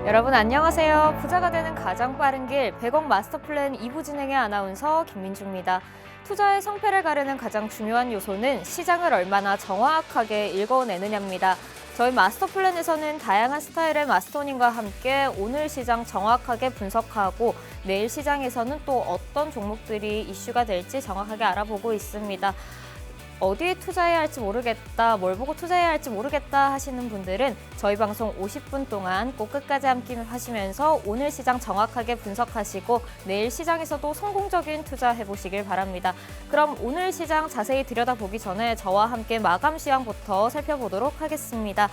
여러분 안녕하세요. 부자가 되는 가장 빠른 길 100억 마스터플랜 2부 진행의 아나운서 김민주입니다. 투자의 성패를 가르는 가장 중요한 요소는 시장을 얼마나 정확하게 읽어내느냐입니다. 저희 마스터플랜에서는 다양한 스타일의 마스터님과 함께 오늘 시장 정확하게 분석하고 내일 시장에서는 또 어떤 종목들이 이슈가 될지 정확하게 알아보고 있습니다. 어디에 투자해야 할지 모르겠다, 뭘 보고 투자해야 할지 모르겠다 하시는 분들은 저희 방송 50분 동안 꼭 끝까지 함께 하시면서 오늘 시장 정확하게 분석하시고 내일 시장에서도 성공적인 투자 해보시길 바랍니다. 그럼 오늘 시장 자세히 들여다보기 전에 저와 함께 마감 시황부터 살펴보도록 하겠습니다.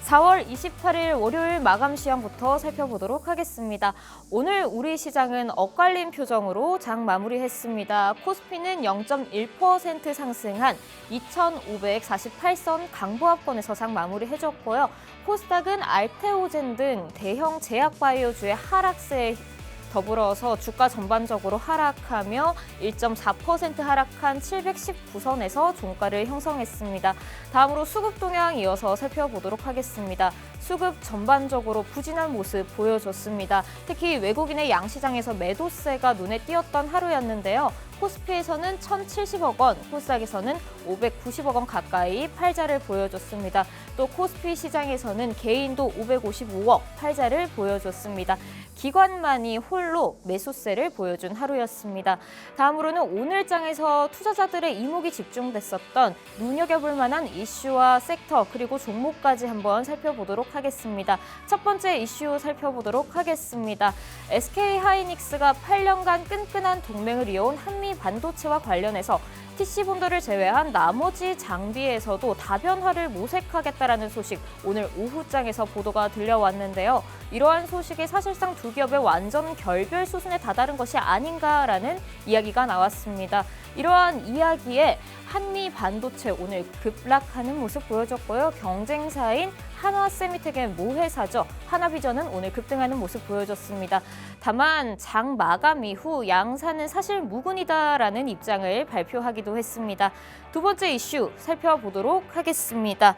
4월 28일 월요일 마감 시황부터 살펴보도록 하겠습니다. 오늘 우리 시장은 엇갈린 표정으로 장 마무리했습니다. 코스피는 0.1% 상승한 2,548선 강보합권에서 장 마무리해줬고요. 코스닥은 알테오젠 등 대형 제약바이오주의 하락세에 더불어서 주가 전반적으로 하락하며 1.4% 하락한 719선에서 종가를 형성했습니다. 다음으로 수급 동향 이어서 살펴보도록 하겠습니다. 수급 전반적으로 부진한 모습 보여줬습니다. 특히 외국인의 양시장에서 매도세가 눈에 띄었던 하루였는데요. 코스피에서는 1,070억 원, 코스닥에서는 590억 원 가까이 팔자를 보여줬습니다. 또 코스피 시장에서는 개인도 555억 팔자를 보여줬습니다. 기관만이 홀로 매수세를 보여준 하루였습니다. 다음으로는 오늘 장에서 투자자들의 이목이 집중됐었던 눈여겨볼 만한 이슈와 섹터 그리고 종목까지 한번 살펴보도록 하겠습니다. 첫 번째 이슈 살펴보도록 하겠습니다. SK하이닉스가 8년간 끈끈한 동맹을 이어온 한미 반도체와 관련해서 TC본더를 제외한 나머지 장비에서도 다변화를 모색하겠다라는 소식 오늘 오후장에서 보도가 들려왔는데요. 이러한 소식이 사실상 두 기업의 완전 결별 수준에 다다른 것이 아닌가라는 이야기가 나왔습니다. 이러한 이야기에 한미 반도체 오늘 급락하는 모습 보여줬고요. 경쟁사인 한화세미텍의 모회사죠. 하나비전은 오늘 급등하는 모습 보여줬습니다. 다만 장 마감 이후 양사는 사실 무근이다라는 입장을 발표하기도 했습니다. 두 번째 이슈 살펴보도록 하겠습니다.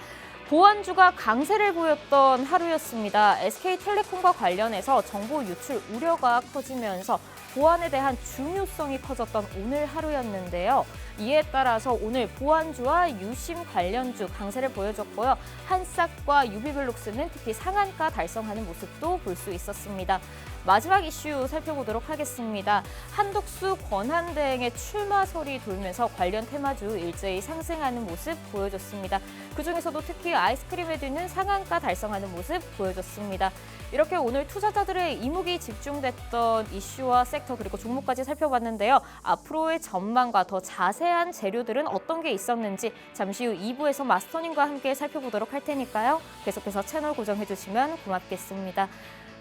보안주가 강세를 보였던 하루였습니다. SK텔레콤과 관련해서 정보 유출 우려가 커지면서 보안에 대한 중요성이 커졌던 오늘 하루였는데요. 이에 따라서 오늘 보안주와 유심 관련주 강세를 보여줬고요. 한싹과 유비블록스는 특히 상한가 달성하는 모습도 볼 수 있었습니다. 마지막 이슈 살펴보도록 하겠습니다. 한독수 권한대행의 출마설이 돌면서 관련 테마주 일제히 상승하는 모습 보여줬습니다. 그중에서도 특히 아이스크림에 드는 상한가 달성하는 모습 보여줬습니다. 이렇게 오늘 투자자들의 이목이 집중됐던 이슈와 섹터 그리고 종목까지 살펴봤는데요. 앞으로의 전망과 더 자세한 재료들은 어떤 게 있었는지 잠시 후 2부에서 마스터님과 함께 살펴보도록 할 테니까요. 계속해서 채널 고정해주시면 고맙겠습니다.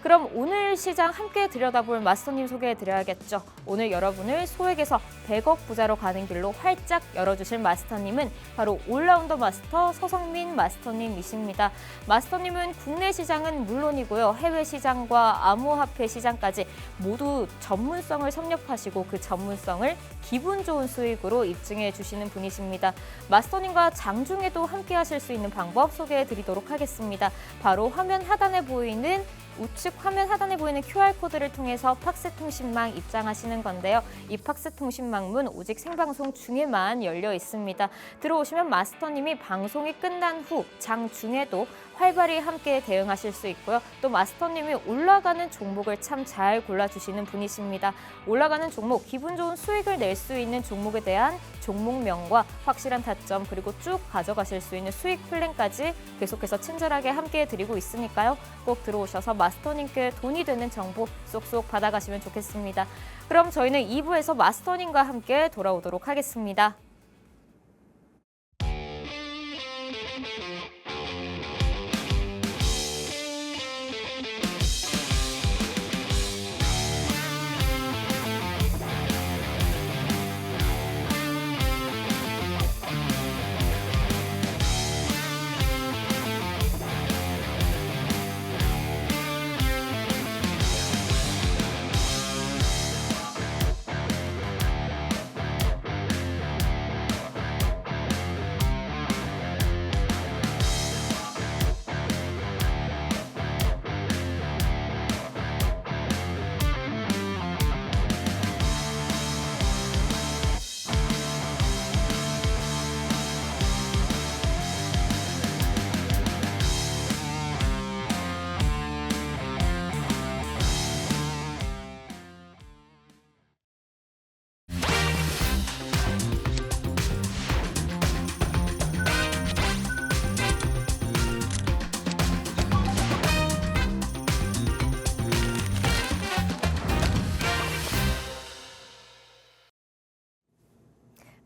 그럼 오늘 시장 함께 들여다볼 마스터님 소개해드려야겠죠. 오늘 여러분을 소액에서 100억 부자로 가는 길로 활짝 열어주실 마스터님은 바로 올라운더 마스터 서성민 마스터님이십니다. 마스터님은 국내 시장은 물론이고요. 해외 시장과 암호화폐 시장까지 모두 전문성을 섭렵하시고 그 전문성을 기분 좋은 수익으로 입증해 주시는 분이십니다. 마스터님과 장중에도 함께 하실 수 있는 방법 소개해드리도록 하겠습니다. 바로 화면 하단에 보이는 우측 화면 하단에 보이는 QR코드를 통해서 팍스통신망 입장하시는 건데요. 이 팍스통신망문 오직 생방송 중에만 열려 있습니다. 들어오시면 마스터님이 방송이 끝난 후 장중에도 활발히 함께 대응하실 수 있고요. 또 마스터님이 올라가는 종목을 참 잘 골라주시는 분이십니다. 올라가는 종목, 기분 좋은 수익을 낼 수 있는 종목에 대한 종목명과 확실한 타점 그리고 쭉 가져가실 수 있는 수익 플랜까지 계속해서 친절하게 함께 드리고 있으니까요. 꼭 들어오셔서 마스터님께 돈이 되는 정보 쏙쏙 받아가시면 좋겠습니다. 그럼 저희는 2부에서 마스터님과 함께 돌아오도록 하겠습니다.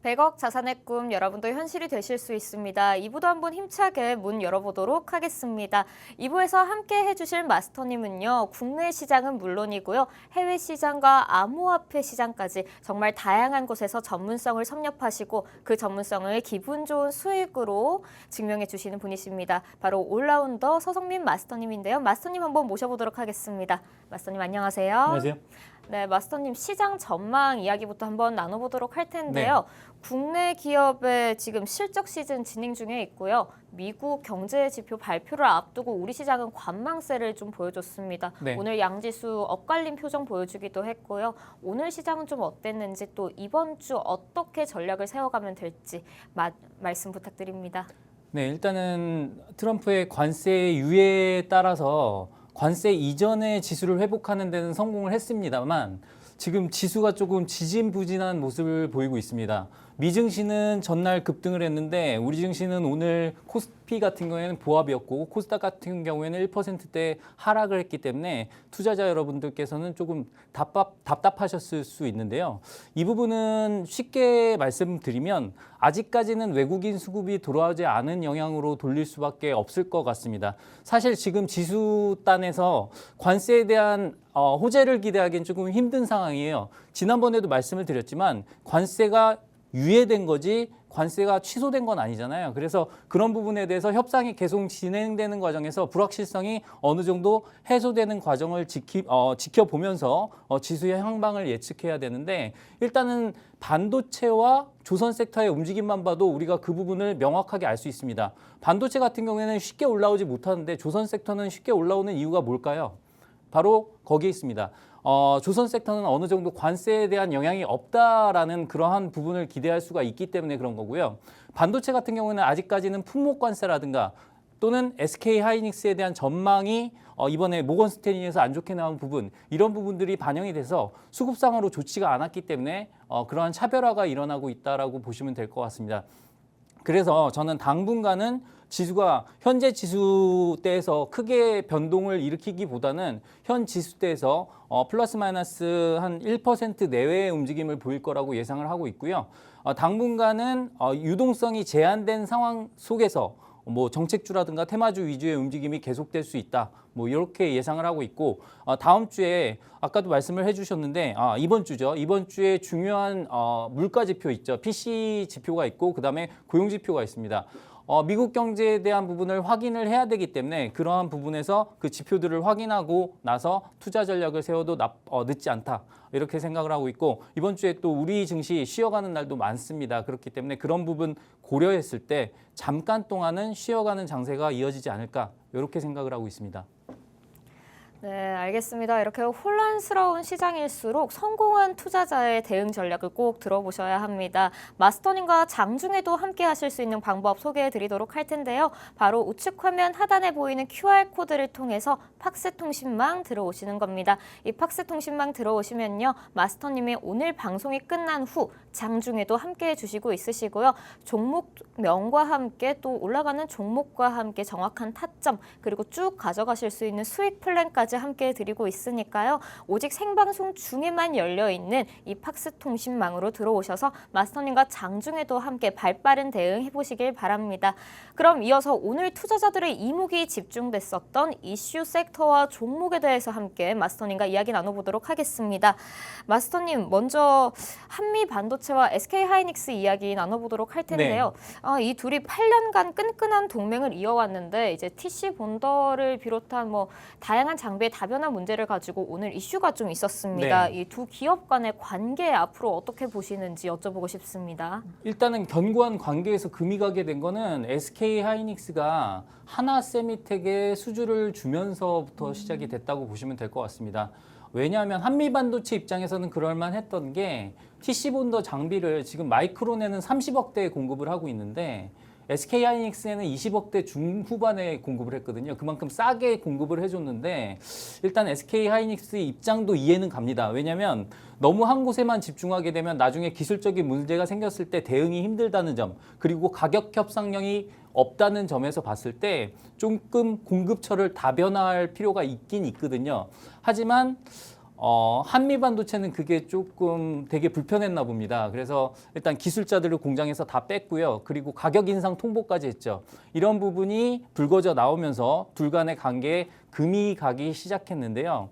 100억 자산의 꿈 여러분도 현실이 되실 수 있습니다. 2부도 한번 힘차게 문 열어보도록 하겠습니다. 2부에서 함께 해주실 마스터님은요. 국내 시장은 물론이고요. 해외 시장과 암호화폐 시장까지 정말 다양한 곳에서 전문성을 섭렵하시고 그 전문성을 기분 좋은 수익으로 증명해 주시는 분이십니다. 바로 올라운더 서성민 마스터님인데요. 마스터님 한번 모셔보도록 하겠습니다. 마스터님 안녕하세요. 안녕하세요. 네, 마스터님 시장 전망 이야기부터 한번 나눠보도록 할 텐데요. 국내 기업의 지금 실적 시즌 진행 중에 있고요. 미국 경제 지표 발표를 앞두고 우리 시장은 관망세를 좀 보여줬습니다. 오늘 양지수 엇갈린 표정 보여주기도 했고요. 오늘 시장은 좀 어땠는지 또 이번 주 어떻게 전략을 세워가면 될지 말씀 부탁드립니다. 네, 일단은 트럼프의 관세 유예에 따라서 관세 이전의 지수를 회복하는 데는 성공을 했습니다만 지금 지수가 조금 지진부진한 모습을 보이고 있습니다. 미 증시는 전날 급등을 했는데 우리 증시는 오늘 코스피 같은 경우에는 보합이었고 코스닥 같은 경우에는 1%대 하락을 했기 때문에 투자자 여러분들께서는 조금 답답하셨을 수 있는데요. 이 부분은 쉽게 말씀드리면 아직까지는 외국인 수급이 돌아오지 않은 영향으로 돌릴 수밖에 없을 것 같습니다. 사실 지금 지수단에서 관세에 대한 호재를 기대하기는 조금 힘든 상황이에요. 지난번에도 말씀을 드렸지만 관세가 유예된 거지 관세가 취소된 건 아니잖아요. 그래서 그런 부분에 대해서 협상이 계속 진행되는 과정에서 불확실성이 어느 정도 해소되는 과정을 지켜보면서 지수의 향방을 예측해야 되는데 일단은 반도체와 조선 섹터의 움직임만 봐도 우리가 그 부분을 명확하게 알 수 있습니다. 반도체 같은 경우에는 쉽게 올라오지 못하는데 조선 섹터는 쉽게 올라오는 이유가 뭘까요? 바로 거기에 있습니다. 조선 섹터는 어느 정도 관세에 대한 영향이 없다라는 그러한 부분을 기대할 수가 있기 때문에 그런 거고요. 반도체 같은 경우는 아직까지는 품목 관세라든가 또는 SK 하이닉스에 대한 전망이 이번에 모건 스탠리에서 안 좋게 나온 부분 이런 부분들이 반영이 돼서 수급상으로 좋지가 않았기 때문에 그러한 차별화가 일어나고 있다라고 보시면 될 것 같습니다. 그래서 저는 당분간은 지수가 현재 지수대에서 크게 변동을 일으키기보다는 현 지수대에서 플러스 마이너스 한 1% 내외의 움직임을 보일 거라고 예상을 하고 있고요. 당분간은 유동성이 제한된 상황 속에서 뭐 정책주라든가 테마주 위주의 움직임이 계속될 수 있다. 뭐 이렇게 예상을 하고 있고 다음 주에 아까도 말씀을 해주셨는데 이번 주죠. 이번 주에 중요한 물가 지표 있죠. PC 지표가 있고 그다음에 고용 지표가 있습니다. 미국 경제에 대한 부분을 확인을 해야 되기 때문에 그러한 부분에서 그 지표들을 확인하고 나서 투자 전략을 세워도 늦지 않다. 이렇게 생각을 하고 있고 이번 주에 또 우리 증시 쉬어가는 날도 많습니다. 그렇기 때문에 그런 부분 고려했을 때 잠깐 동안은 쉬어가는 장세가 이어지지 않을까 이렇게 생각을 하고 있습니다. 네, 알겠습니다. 이렇게 혼란스러운 시장일수록 성공한 투자자의 대응 전략을 꼭 들어보셔야 합니다. 마스터님과 장중에도 함께 하실 수 있는 방법 소개해 드리도록 할 텐데요. 바로 우측 화면 하단에 보이는 QR코드를 통해서 팍스통신망 들어오시는 겁니다. 이 팍스통신망 들어오시면요. 마스터님의 오늘 방송이 끝난 후 장중에도 함께 해주시고 있으시고요. 종목명과 함께 또 올라가는 종목과 함께 정확한 타점 그리고 쭉 가져가실 수 있는 수익 플랜까지 함께 드리고 있으니까요. 오직 생방송 중에만 열려있는 이 팍스통신망으로 들어오셔서 마스터님과 장중에도 함께 발빠른 대응해보시길 바랍니다. 그럼 이어서 오늘 투자자들의 이목이 집중됐었던 이슈 섹터와 종목에 대해서 함께 마스터님과 이야기 나눠보도록 하겠습니다. 마스터님 먼저 한미 반도체와 SK 하이닉스 이야기 나눠보도록 할 텐데요. 이 둘이 8년간 끈끈한 동맹을 이어왔는데 이제 TC 본더를 비롯한 뭐 다양한 장비의 다변화 문제를 가지고 오늘 이슈가 좀 있었습니다. 이 두 기업 간의 관계 앞으로 어떻게 보시는지 여쭤보고 싶습니다. 일단은 견고한 관계에서 금이 가게 된 거는 SK 하이닉스가 하나세미텍에 수주를 주면서부터 시작이 됐다고 보시면 될 것 같습니다. 왜냐하면 한미 반도체 입장에서는 그럴만 했던 게 TC본더 장비를 지금 마이크론에는 30억대 공급을 하고 있는데 SK 하이닉스에는 20억대 중후반에 공급을 했거든요. 그만큼 싸게 공급을 해줬는데 일단 SK 하이닉스 입장도 이해는 갑니다. 왜냐하면 너무 한 곳에만 집중하게 되면 나중에 기술적인 문제가 생겼을 때 대응이 힘들다는 점 그리고 가격 협상력이 없다는 점에서 봤을 때 조금 공급처를 다변화할 필요가 있긴 있거든요. 하지만 한미 반도체는 그게 조금 되게 불편했나 봅니다. 그래서 일단 기술자들을 공장에서 다 뺐고요. 그리고 가격 인상 통보까지 했죠. 이런 부분이 불거져 나오면서 둘 간의 관계에 금이 가기 시작했는데요.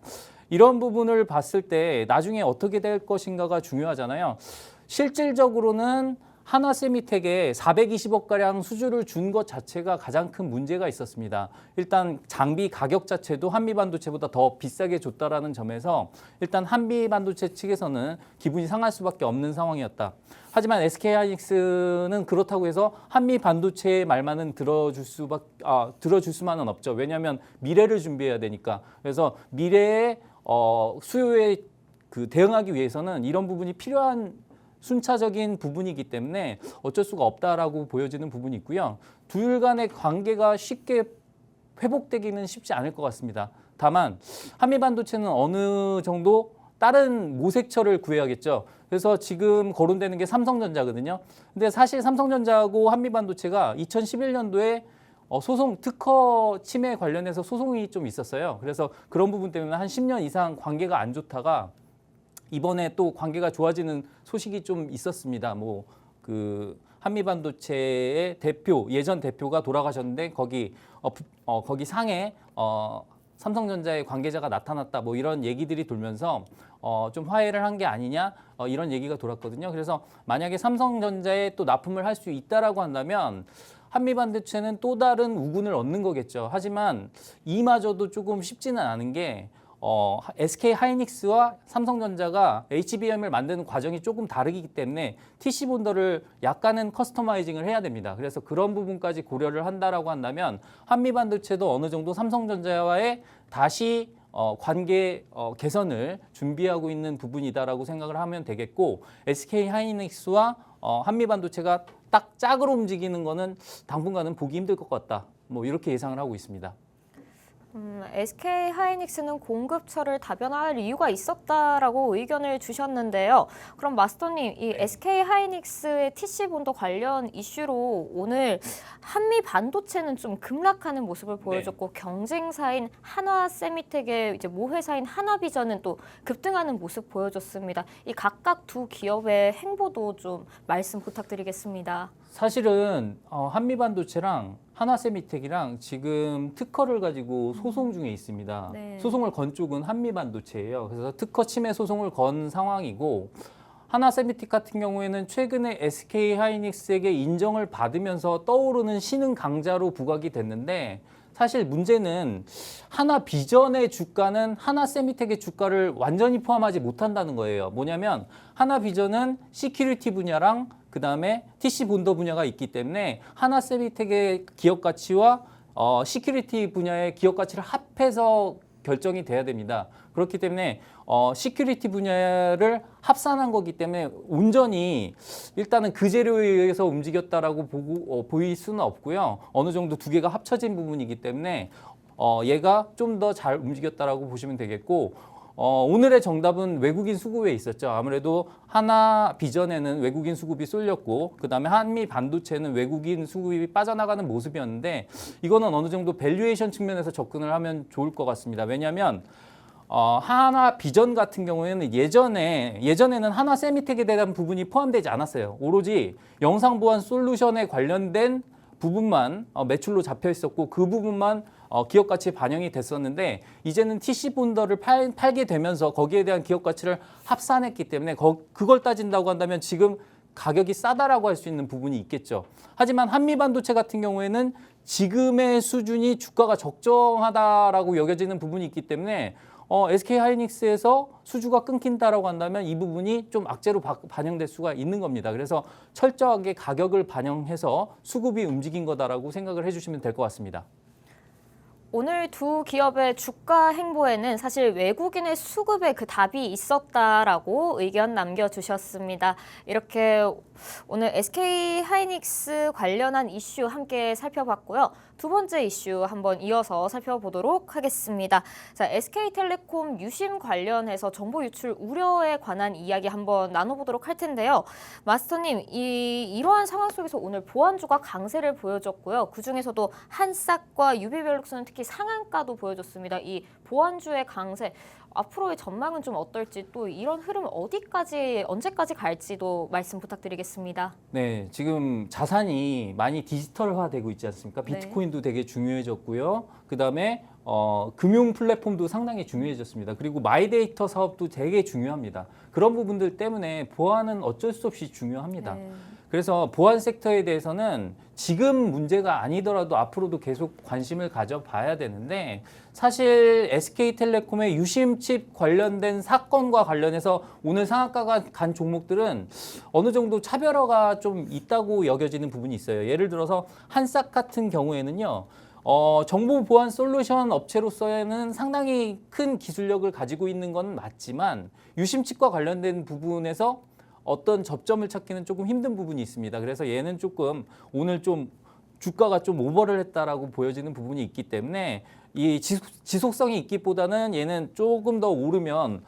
이런 부분을 봤을 때 나중에 어떻게 될 것인가가 중요하잖아요. 실질적으로는 한화세미텍에 420억가량 수주를 준 것 자체가 가장 큰 문제가 있었습니다. 일단 장비 가격 자체도 한미반도체보다 더 비싸게 줬다라는 점에서 일단 한미반도체 측에서는 기분이 상할 수밖에 없는 상황이었다. 하지만 SK하이닉스는 그렇다고 해서 한미반도체의 말만은 들어줄 수만은 없죠. 왜냐하면 미래를 준비해야 되니까. 그래서 미래의 수요에 대응하기 위해서는 이런 부분이 필요한 순차적인 부분이기 때문에 어쩔 수가 없다라고 보여지는 부분이 있고요. 둘 간의 관계가 쉽게 회복되기는 쉽지 않을 것 같습니다. 다만 한미반도체는 어느 정도 다른 모색처를 구해야겠죠. 그래서 지금 거론되는 게 삼성전자거든요. 근데 사실 삼성전자하고 한미반도체가 2011년도에 소송 특허 침해 관련해서 소송이 좀 있었어요. 그래서 그런 부분 때문에 한 10년 이상 관계가 안 좋다가 이번에 또 관계가 좋아지는 소식이 좀 있었습니다. 한미반도체의 예전 대표가 돌아가셨는데 거기 상에 삼성전자의 관계자가 나타났다. 이런 얘기들이 돌면서 좀 화해를 한 게 아니냐 이런 얘기가 돌았거든요. 그래서 만약에 삼성전자에 또 납품을 할 수 있다라고 한다면 한미반도체는 또 다른 우군을 얻는 거겠죠. 하지만 이마저도 조금 쉽지는 않은 게 SK하이닉스와 삼성전자가 HBM을 만드는 과정이 조금 다르기 때문에 TC 본더를 약간은 커스터마이징을 해야 됩니다. 그래서 그런 부분까지 고려를 한다라고 한다면 한미반도체도 어느 정도 삼성전자와의 다시 관계 개선을 준비하고 있는 부분이다라고 생각을 하면 되겠고 SK하이닉스와 한미반도체가 딱 짝으로 움직이는 거는 당분간은 보기 힘들 것 같다. 이렇게 예상을 하고 있습니다. SK하이닉스는 공급처를 다변화할 이유가 있었다라고 의견을 주셨는데요. 그럼 마스터님, 이 SK하이닉스의 TC 본도 관련 이슈로 오늘 한미 반도체는 좀 급락하는 모습을 보여줬고 경쟁사인 한화세미텍의 이제 모회사인 한화비전은 또 급등하는 모습 보여줬습니다. 이 각각 두 기업의 행보도 좀 말씀 부탁드리겠습니다. 사실은 한미반도체랑 한화세미텍이랑 지금 특허를 가지고 소송 중에 있습니다. 네. 소송을 건 쪽은 한미반도체예요. 그래서 특허 침해 소송을 건 상황이고 한화세미텍 같은 경우에는 최근에 SK하이닉스에게 인정을 받으면서 떠오르는 신흥 강자로 부각이 됐는데 사실 문제는 한화비전의 주가는 한화세미텍의 주가를 완전히 포함하지 못한다는 거예요. 뭐냐면 한화비전은 시큐리티 분야랑 그다음에 TC 본더 분야가 있기 때문에 한화세미텍의 기업 가치와 시큐리티 분야의 기업 가치를 합해서 결정이 돼야 됩니다. 그렇기 때문에 시큐리티 분야를 합산한 거기 때문에 온전히 일단은 그 재료에 의해서 움직였다라고 보일 수는 없고요. 어느 정도 두 개가 합쳐진 부분이기 때문에 얘가 좀 더 잘 움직였다라고 보시면 되겠고 오늘의 정답은 외국인 수급에 있었죠. 아무래도 한화비전에는 외국인 수급이 쏠렸고 그다음에 한미반도체는 외국인 수급이 빠져나가는 모습이었는데 이거는 어느 정도 밸류에이션 측면에서 접근을 하면 좋을 것 같습니다. 왜냐하면 한화비전 같은 경우에는 예전에는 한화세미텍에 대한 부분이 포함되지 않았어요. 오로지 영상보안 솔루션에 관련된 부분만 매출로 잡혀 있었고 그 부분만 기업 가치에 반영이 됐었는데 이제는 TC 본더를 팔게 되면서 거기에 대한 기업 가치를 합산했기 때문에 그걸 따진다고 한다면 지금 가격이 싸다라고 할 수 있는 부분이 있겠죠. 하지만 한미반도체 같은 경우에는 지금의 수준이 주가가 적정하다라고 여겨지는 부분이 있기 때문에 SK하이닉스에서 수주가 끊긴다라고 한다면 이 부분이 좀 악재로 반영될 수가 있는 겁니다. 그래서 철저하게 가격을 반영해서 수급이 움직인 거다라고 생각을 해주시면 될 것 같습니다. 오늘 두 기업의 주가 행보에는 사실 외국인의 수급에 그 답이 있었다라고 의견 남겨주셨습니다. 이렇게 오늘 SK하이닉스 관련한 이슈 함께 살펴봤고요. 두 번째 이슈 한번 이어서 살펴보도록 하겠습니다. 자, SK텔레콤 유심 관련해서 정보 유출 우려에 관한 이야기 한번 나눠보도록 할 텐데요. 마스터님, 이러한 상황 속에서 오늘 보안주가 강세를 보여줬고요. 그중에서도 한싹과 유비벨룩스는 특히 상한가도 보여줬습니다. 이 보안주의 강세 앞으로의 전망은 좀 어떨지 또 이런 흐름 어디까지 언제까지 갈지도 말씀 부탁드리겠습니다. 네, 지금 자산이 많이 디지털화되고 있지 않습니까? 네. 비트코인도 되게 중요해졌고요. 그다음에 금융 플랫폼도 상당히 중요해졌습니다. 그리고 마이데이터 사업도 되게 중요합니다. 그런 부분들 때문에 보안은 어쩔 수 없이 중요합니다. 네. 그래서 보안 섹터에 대해서는 지금 문제가 아니더라도 앞으로도 계속 관심을 가져봐야 되는데 사실 SK텔레콤의 유심칩 관련된 사건과 관련해서 오늘 상한가가 간 종목들은 어느 정도 차별화가 좀 있다고 여겨지는 부분이 있어요. 예를 들어서 한싹 같은 경우에는요. 정보 보안 솔루션 업체로서는 상당히 큰 기술력을 가지고 있는 건 맞지만 유심칩과 관련된 부분에서 어떤 접점을 찾기는 조금 힘든 부분이 있습니다. 그래서 얘는 조금 오늘 좀 주가가 좀 오버를 했다라고 보여지는 부분이 있기 때문에 이 지속성이 있기보다는 얘는 조금 더 오르면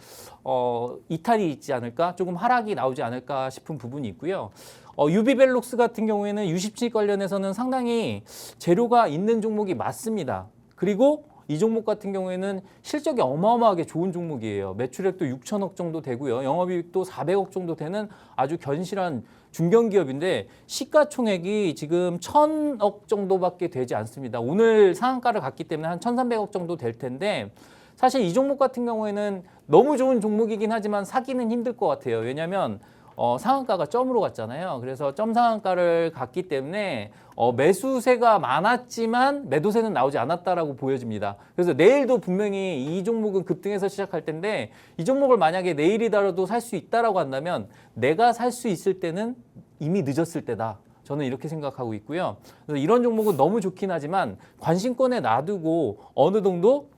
이탈이 있지 않을까, 조금 하락이 나오지 않을까 싶은 부분이 있고요. 유비벨록스 같은 경우에는 유심칩 관련해서는 상당히 재료가 있는 종목이 맞습니다. 그리고 이 종목 같은 경우에는 실적이 어마어마하게 좋은 종목이에요. 매출액도 6천억 정도 되고요. 영업이익도 400억 정도 되는 아주 견실한 중견기업인데 시가총액이 지금 1,000억 정도밖에 되지 않습니다. 오늘 상한가를 갔기 때문에 한 1,300억 정도 될 텐데 사실 이 종목 같은 경우에는 너무 좋은 종목이긴 하지만 사기는 힘들 것 같아요. 왜냐하면 상한가가 점으로 갔잖아요. 그래서 점 상한가를 갔기 때문에 매수세가 많았지만 매도세는 나오지 않았다라고 보여집니다. 그래서 내일도 분명히 이 종목은 급등해서 시작할 텐데 이 종목을 만약에 내일이더라도 살 수 있다라고 한다면 내가 살 수 있을 때는 이미 늦었을 때다. 저는 이렇게 생각하고 있고요. 그래서 이런 종목은 너무 좋긴 하지만 관심권에 놔두고 어느 정도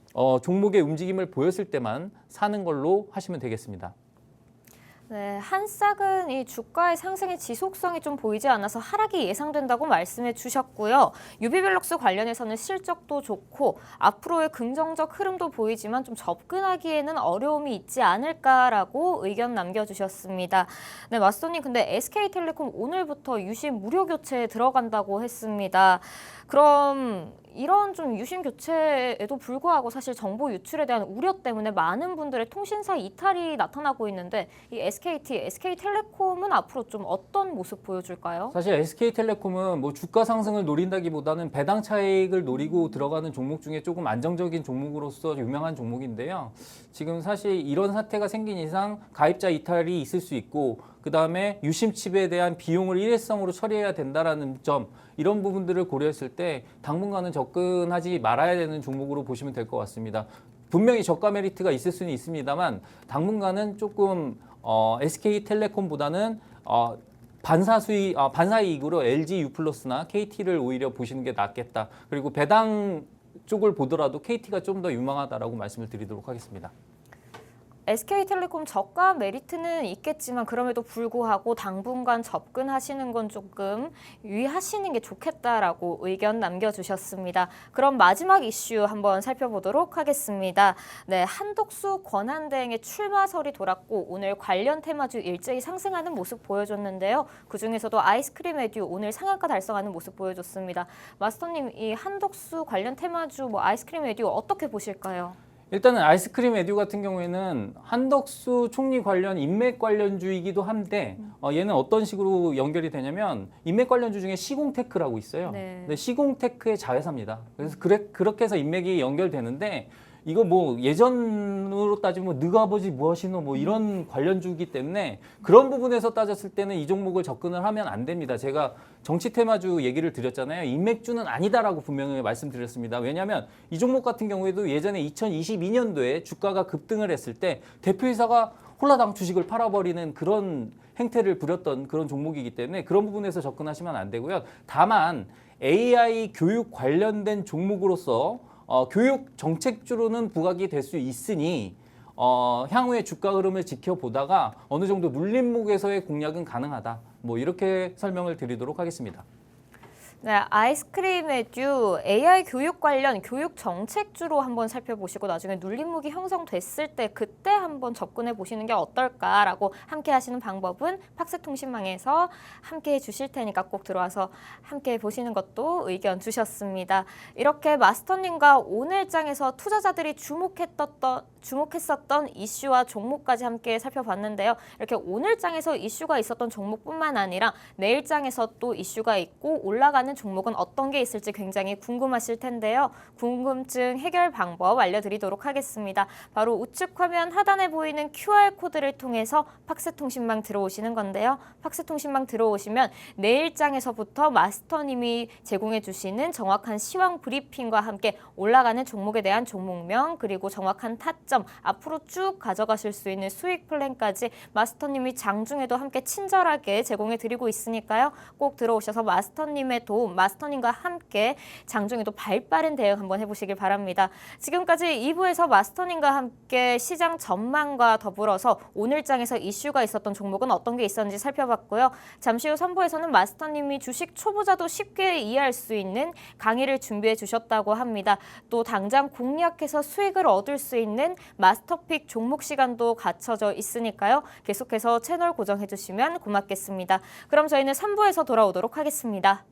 종목의 움직임을 보였을 때만 사는 걸로 하시면 되겠습니다. 네, 한싹은 이 주가의 상승의 지속성이 좀 보이지 않아서 하락이 예상된다고 말씀해 주셨고요. 유비벨록스 관련해서는 실적도 좋고 앞으로의 긍정적 흐름도 보이지만 좀 접근하기에는 어려움이 있지 않을까라고 의견 남겨주셨습니다. 네, 마스터님, 근데 SK텔레콤 오늘부터 유심 무료 교체에 들어간다고 했습니다. 그럼 이런 좀 유심 교체에도 불구하고 사실 정보 유출에 대한 우려 때문에 많은 분들의 통신사 이탈이 나타나고 있는데 이 SK텔레콤은 앞으로 좀 어떤 모습 보여줄까요? 사실 SK텔레콤은 뭐 주가 상승을 노린다기보다는 배당 차익을 노리고 들어가는 종목 중에 조금 안정적인 종목으로서 유명한 종목인데요. 지금 사실 이런 사태가 생긴 이상 가입자 이탈이 있을 수 있고 그다음에 유심칩에 대한 비용을 일회성으로 처리해야 된다라는 점 이런 부분들을 고려했을 때 당분간은 접근하지 말아야 되는 종목으로 보시면 될 것 같습니다. 분명히 저가 메리트가 있을 수는 있습니다만 당분간은 조금 SK텔레콤보다는 반사이익으로 LG U+나 KT를 오히려 보시는 게 낫겠다. 그리고 배당 쪽을 보더라도 KT가 좀 더 유망하다라고 말씀을 드리도록 하겠습니다. SK텔레콤 저가 메리트는 있겠지만 그럼에도 불구하고 당분간 접근하시는 건 조금 유의하시는 게 좋겠다라고 의견 남겨주셨습니다. 그럼 마지막 이슈 한번 살펴보도록 하겠습니다. 네, 한독수 권한대행의 출마설이 돌았고 오늘 관련 테마주 일제히 상승하는 모습 보여줬는데요. 그중에서도 아이스크림 에듀 오늘 상한가 달성하는 모습 보여줬습니다. 마스터님, 이 한독수 관련 테마주 아이스크림 에듀 어떻게 보실까요? 일단은 아이스크림 에듀 같은 경우에는 한덕수 총리 관련 인맥 관련주이기도 한데 얘는 어떤 식으로 연결이 되냐면 인맥 관련주 중에 시공테크라고 있어요. 네. 근데 시공테크의 자회사입니다. 그래서 그렇게 해서 인맥이 연결되는데 이거 뭐 예전으로 따지면 너희 아버지 뭐 하시노 뭐 이런 관련주이기 때문에 그런 부분에서 따졌을 때는 이 종목을 접근을 하면 안 됩니다. 제가 정치 테마주 얘기를 드렸잖아요. 인맥주는 아니다라고 분명히 말씀드렸습니다. 왜냐하면 이 종목 같은 경우에도 예전에 2022년도에 주가가 급등을 했을 때 대표이사가 홀라당 주식을 팔아버리는 그런 행태를 부렸던 그런 종목이기 때문에 그런 부분에서 접근하시면 안 되고요. 다만 AI 교육 관련된 종목으로서 교육 정책주로는 부각이 될 수 있으니 향후의 주가 흐름을 지켜보다가 어느 정도 눌림목에서의 공략은 가능하다. 뭐 이렇게 설명을 드리도록 하겠습니다. 네, 아이스크림 에듀 AI 교육 관련 교육 정책주로 한번 살펴보시고 나중에 눌림목이 형성됐을 때 그때 한번 접근해 보시는 게 어떨까라고 함께 하시는 방법은 팍스통신망에서 함께 해주실 테니까 꼭 들어와서 함께 보시는 것도 의견 주셨습니다. 이렇게 마스터님과 오늘장에서 투자자들이 주목했었던 이슈와 종목까지 함께 살펴봤는데요. 이렇게 오늘장에서 이슈가 있었던 종목뿐만 아니라 내일장에서 또 이슈가 있고 올라가는 종목은 어떤 게 있을지 굉장히 궁금하실 텐데요. 궁금증 해결 방법 알려드리도록 하겠습니다. 바로 우측 화면 하단에 보이는 QR코드를 통해서 팍스통신망 들어오시는 건데요. 팍스통신망 들어오시면 내일장에서부터 마스터님이 제공해 주시는 정확한 시황 브리핑과 함께 올라가는 종목에 대한 종목명 그리고 정확한 타점 앞으로 쭉 가져가실 수 있는 수익 플랜까지 마스터님이 장중에도 함께 친절하게 제공해 드리고 있으니까요. 꼭 들어오셔서 마스터님의 도움, 마스터님과 함께 장중에도 발빠른 대응 한번 해보시길 바랍니다. 지금까지 2부에서 마스터님과 함께 시장 전망과 더불어서 오늘장에서 이슈가 있었던 종목은 어떤 게 있었는지 살펴봤고요. 잠시 후 3부에서는 마스터님이 주식 초보자도 쉽게 이해할 수 있는 강의를 준비해 주셨다고 합니다. 또 당장 공략해서 수익을 얻을 수 있는 마스터픽 종목 시간도 갖춰져 있으니까요. 계속해서 채널 고정해 주시면 고맙겠습니다. 그럼 저희는 3부에서 돌아오도록 하겠습니다.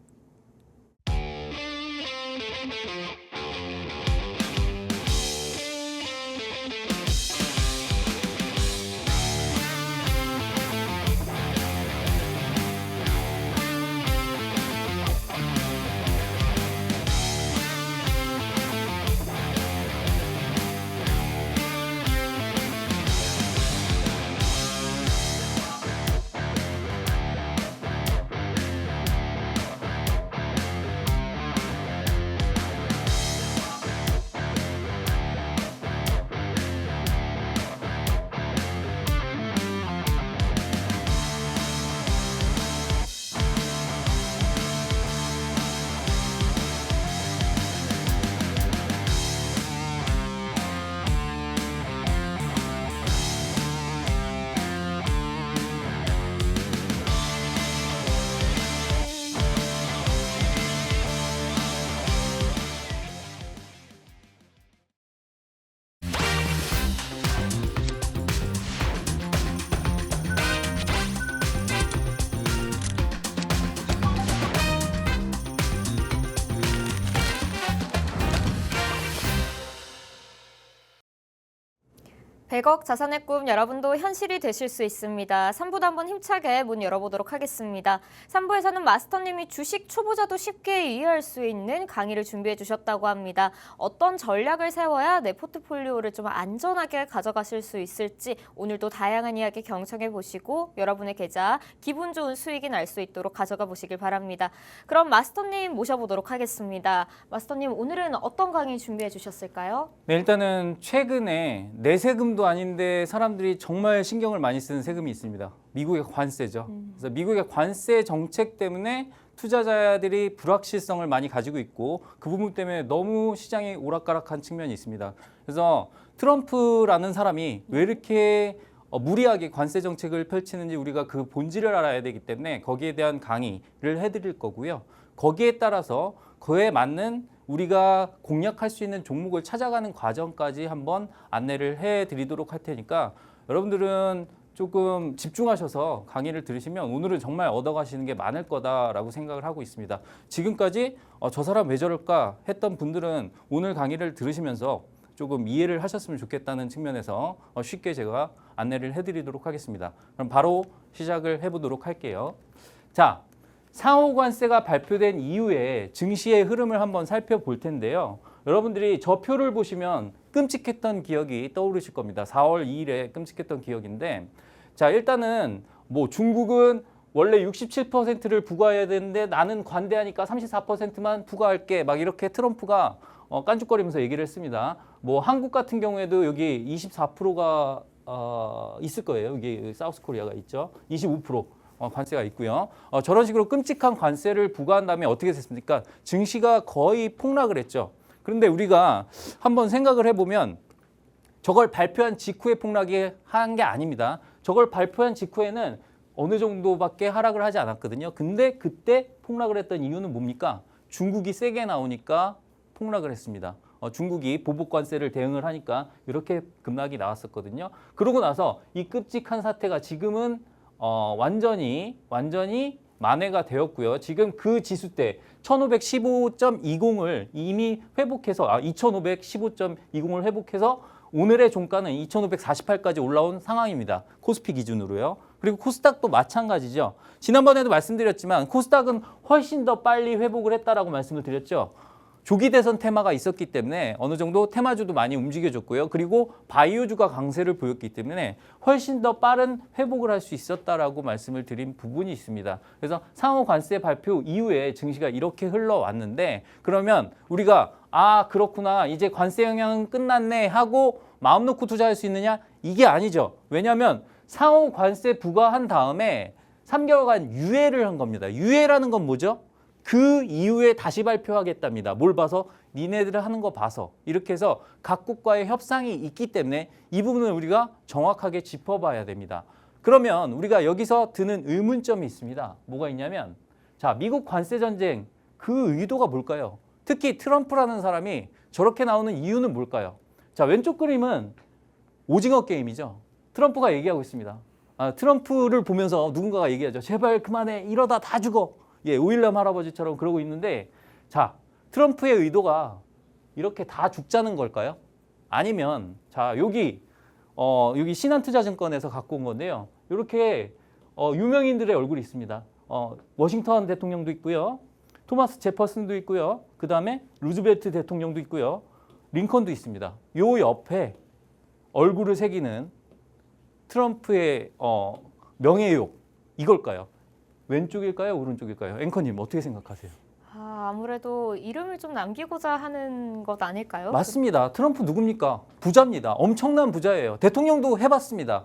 백억 자산의 꿈 여러분도 현실이 되실 수 있습니다. 3부도 한번 힘차게 문 열어보도록 하겠습니다. 3부에서는 마스터님이 주식 초보자도 쉽게 이해할 수 있는 강의를 준비해 주셨다고 합니다. 어떤 전략을 세워야 내 포트폴리오를 좀 안전하게 가져가실 수 있을지 오늘도 다양한 이야기 경청해 보시고 여러분의 계좌 기분 좋은 수익이 날 수 있도록 가져가 보시길 바랍니다. 그럼 마스터님 모셔보도록 하겠습니다. 마스터님 오늘은 어떤 강의 준비해 주셨을까요? 네, 일단은 최근에 내세금도 아닌데 사람들이 정말 신경을 많이 쓰는 세금이 있습니다. 미국의 관세죠. 그래서 미국의 관세 정책 때문에 투자자들이 불확실성을 많이 가지고 있고 그 부분 때문에 너무 시장이 오락가락한 측면이 있습니다. 그래서 트럼프라는 사람이 왜 이렇게 무리하게 관세 정책을 펼치는지 우리가 그 본질을 알아야 되기 때문에 거기에 대한 강의를 해드릴 거고요. 거기에 따라서 그에 맞는 우리가 공략할 수 있는 종목을 찾아가는 과정까지 한번 안내를 해드리도록 할 테니까 여러분들은 조금 집중하셔서 강의를 들으시면 오늘은 정말 얻어가시는 게 많을 거다라고 생각을 하고 있습니다. 지금까지 저 사람 왜 저럴까 했던 분들은 오늘 강의를 들으시면서 조금 이해를 하셨으면 좋겠다는 측면에서 쉽게 제가 안내를 해드리도록 하겠습니다. 그럼 바로 시작을 해보도록 할게요. 자, 상호관세가 발표된 이후에 증시의 흐름을 한번 살펴볼 텐데요. 여러분들이 저 표를 보시면 끔찍했던 기억이 떠오르실 겁니다. 4월 2일에 끔찍했던 기억인데, 자, 일단은 뭐 중국은 원래 67%를 부과해야 되는데 나는 관대하니까 34%만 부과할게. 막 이렇게 트럼프가 깐죽거리면서 얘기를 했습니다. 뭐 한국 같은 경우에도 여기 24%가 있을 거예요. 여기 사우스 코리아가 있죠. 25%. 관세가 있고요. 저런 식으로 끔찍한 관세를 부과한 다음에 어떻게 됐습니까? 증시가 거의 폭락을 했죠. 그런데 우리가 한번 생각을 해보면 저걸 발표한 직후에 폭락이 한 게 아닙니다. 저걸 발표한 직후에는 어느 정도밖에 하락을 하지 않았거든요. 근데 그때 폭락을 했던 이유는 뭡니까? 중국이 세게 나오니까 폭락을 했습니다. 중국이 보복 관세를 대응을 하니까 이렇게 급락이 나왔었거든요. 그러고 나서 이 끔찍한 사태가 지금은 완전히 만회가 되었고요. 지금 그 지수대 1515.20을 이미 회복해서 2515.20을 회복해서 오늘의 종가는 2548까지 올라온 상황입니다. 코스피 기준으로요. 그리고 코스닥도 마찬가지죠. 지난번에도 말씀드렸지만 코스닥은 훨씬 더 빨리 회복을 했다라고 말씀을 드렸죠. 조기 대선 테마가 있었기 때문에 어느 정도 테마주도 많이 움직여줬고요. 그리고 바이오주가 강세를 보였기 때문에 훨씬 더 빠른 회복을 할 수 있었다라고 말씀을 드린 부분이 있습니다. 그래서 상호 관세 발표 이후에 증시가 이렇게 흘러왔는데 그러면 우리가 그렇구나 이제 관세 영향은 끝났네 하고 마음 놓고 투자할 수 있느냐? 이게 아니죠. 왜냐하면 상호 관세 부과한 다음에 3개월간 유예를 한 겁니다. 유예라는 건 뭐죠? 그 이후에 다시 발표하겠답니다. 뭘 봐서? 니네들 하는 거 봐서. 이렇게 해서 각국과의 협상이 있기 때문에 이 부분을 우리가 정확하게 짚어봐야 됩니다. 그러면 우리가 여기서 드는 의문점이 있습니다. 뭐가 있냐면 자, 미국 관세 전쟁 그 의도가 뭘까요? 특히 트럼프라는 사람이 저렇게 나오는 이유는 뭘까요? 자, 왼쪽 그림은 오징어 게임이죠. 트럼프가 얘기하고 있습니다. 트럼프를 보면서 누군가가 얘기하죠. 제발 그만해. 이러다 다 죽어. 오일남 할아버지처럼 그러고 있는데 자, 트럼프의 의도가 이렇게 다 죽자는 걸까요? 아니면 자, 여기 신한투자증권에서 갖고 온 건데요. 이렇게 유명인들의 얼굴이 있습니다. 워싱턴 대통령도 있고요. 토마스 제퍼슨도 있고요. 그다음에 루즈벨트 대통령도 있고요. 링컨도 있습니다. 요 옆에 얼굴을 새기는 트럼프의 명예욕 이걸까요? 왼쪽일까요? 오른쪽일까요? 앵커님 어떻게 생각하세요? 아무래도 이름을 좀 남기고자 하는 것 아닐까요? 맞습니다. 트럼프 누굽니까? 부자입니다. 엄청난 부자예요. 대통령도 해봤습니다.